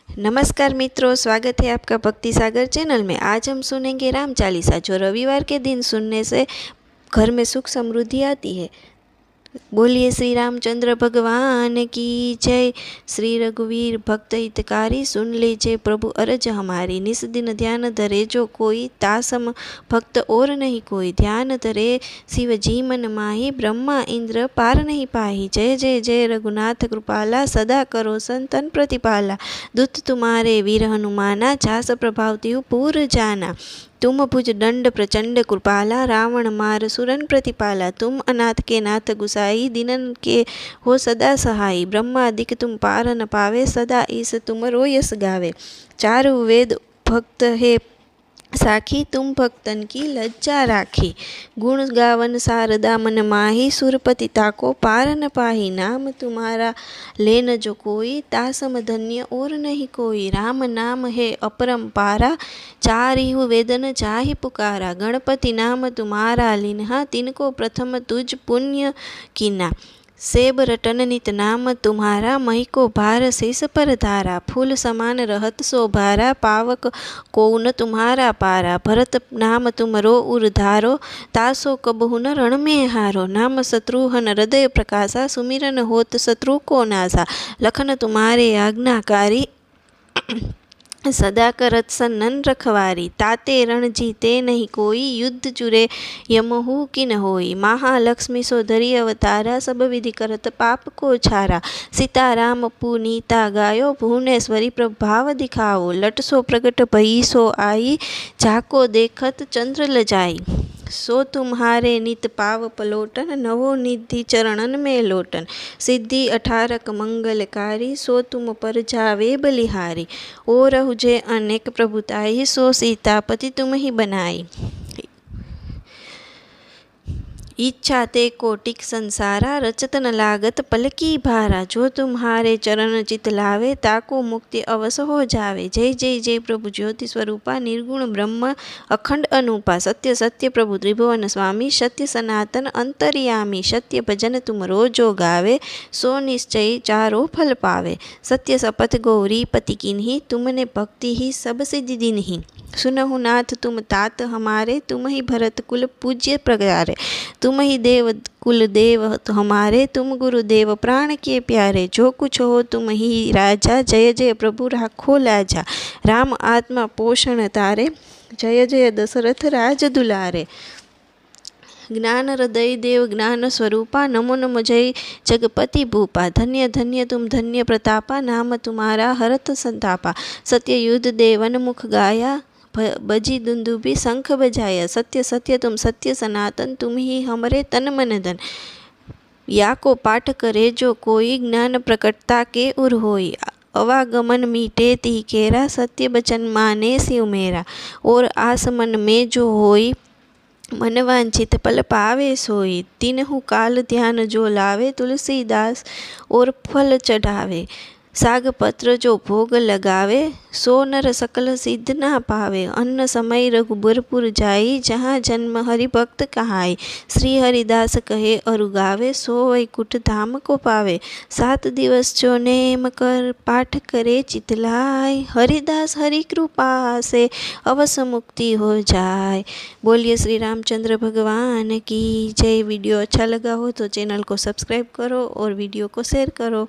नमस्कार मित्रों, स्वागत है आपका भक्ति सागर चैनल में। आज हम सुनेंगे राम चालीसा, जो रविवार के दिन सुनने से घर में सुख समृद्धि आती है। बोलिए श्री रामचंद्र भगवान की जय। श्री रघुवीर भक्त हितकारी, सुन लीजिए प्रभु अरज हमारी। निस दिन ध्यान धरे जो कोई, तासम भक्त और नहीं कोई। ध्यान धरे शिव जी मन माही, ब्रह्मा इंद्र पार नहीं पाही। जय जय जय रघुनाथ कृपाला, सदा करो संतन प्रतिपाला। दूत तुम्हारे वीर हनुमाना, झास प्रभाव त्यु पूर जाना। तुम भुज दंड प्रचंड कृपाला, रावण मार सुरन प्रतिपाला। तुम अनाथ के नाथ गुसाई, दिनन के हो सदा सहाई। ब्रह्मादिक तुम पार न पावे, सदा ईस तुम रोयस गावे। चारु वेद भक्त है साखी, तुम भक्तन की लज्जा राखी। गुण गावन शारदा मन माही, सुरपति ताको पार न पाही। नाम तुम्हारा लेन जो कोई, तासम धन्य और नहीं कोई। राम नाम है अपरंपारा, चारिहु वेदन चाहि पुकारा। गणपति नाम तुम्हारा लिन्हा, तिनको प्रथम तुझ पुण्य कीना। सेब रटन नित नाम तुम्हारा, मही को भार शेष पर धारा। फूल समान रहत शोभारा, पावक को न तुम्हारा पारा। भरत नाम तुमरो उरधारो, तासो कबहु न रण में हारो। नाम शत्रुहन हृदय प्रकाशा, सुमिरन होत शत्रु को नासा। लखन तुम्हारे आज्ञाकारी, सदा करत सन्नन रखवारी। ताते रण जीते नहीं कोई, युद्ध जुरे यमहु किन होई। महालक्ष्मी सो धरी अवतारा, सब विधि करत पाप को छारा। सीताराम पुनीता गायो, भुवनेश्वरी प्रभाव दिखाओ। लटसो प्रगट भई सो आई, झाको देखत चंद्र लजाई। सो तुम्हारे नित पाव पलोटन, नवो निधि चरणन में लोटन। सिद्धि अठारक मंगलकारी, सो तुम पर जावे बलिहारी। और हुजे अनेक प्रभुताई, सो सीतापति तुम ही बनाई। इच्छा ते कोटिक संसारा, रचत न लागत पलकी भारा। जो तुम्हारे चरण चित लावे, ताको मुक्ति अवश्य हो जावे। जय जय जय प्रभु ज्योति स्वरूपा, निर्गुण ब्रह्म अखंड अनूपा। सत्य सत्य प्रभु त्रिभुवन स्वामी, सत्य सनातन अंतर्यामी। सत्य भजन तुम रोजो गावे, सो निश्चय चारो फल पावे। सत्य शपथ गौरी पति किन्ही, तुमने भक्ति ही सब सिद्धि दीन्ही। सुनहु नाथ तुम तात हमारे, तुम ही भरत कुल पूज्य प्रगारे। तुम ही देव कुल देव हमारे, तुम गुरुदेव प्राण के प्यारे। जो कुछ हो तुम ही राजा, जय जय प्रभु राखो लाजा। राम आत्मा पोषण तारे, जय जय दशरथ राज दुलारे। ज्ञान हृदय देव ज्ञान स्वरूपा, नमो नमो जय जगपति भूपा। धन्य धन्य तुम धन्य प्रतापा, नाम तुम्हारा हरत संतापा। सत्य युद्ध देवन मुख गाया, बजी दुंदुबी शंख बजाया। सत्य सत्य तुम सत्य सनातन, तुम ही हमरे तन मन धन। या को पाठ करे जो कोई, ज्ञान प्रकटता के उर होई। अवागमन मीटे ती केरा, सत्य बचन माने शिव मेरा। और आसमन में जो होई, मन वांछित पल पावे सोई। तीनहु काल ध्यान जो लावे, तुलसीदास और फल चढ़ावे। साग पत्र जो भोग लगावे, सो नर सकल सिद्ध ना पावे। अन्न समय रघुबरपुर जाई, जहाँ जन्म हरि भक्त कहाई। श्री हरिदास कहे अरु गावे, सो वैकुंठ धाम को पावे। 7 दिवस जो नेम कर, पाठ करे चितलाय। हरिदास हरि कृपा से, अवश्य मुक्ति हो जाए। बोलिए श्री रामचंद्र भगवान की जय। वीडियो अच्छा लगा हो तो चैनल को सब्सक्राइब करो और वीडियो को शेयर करो।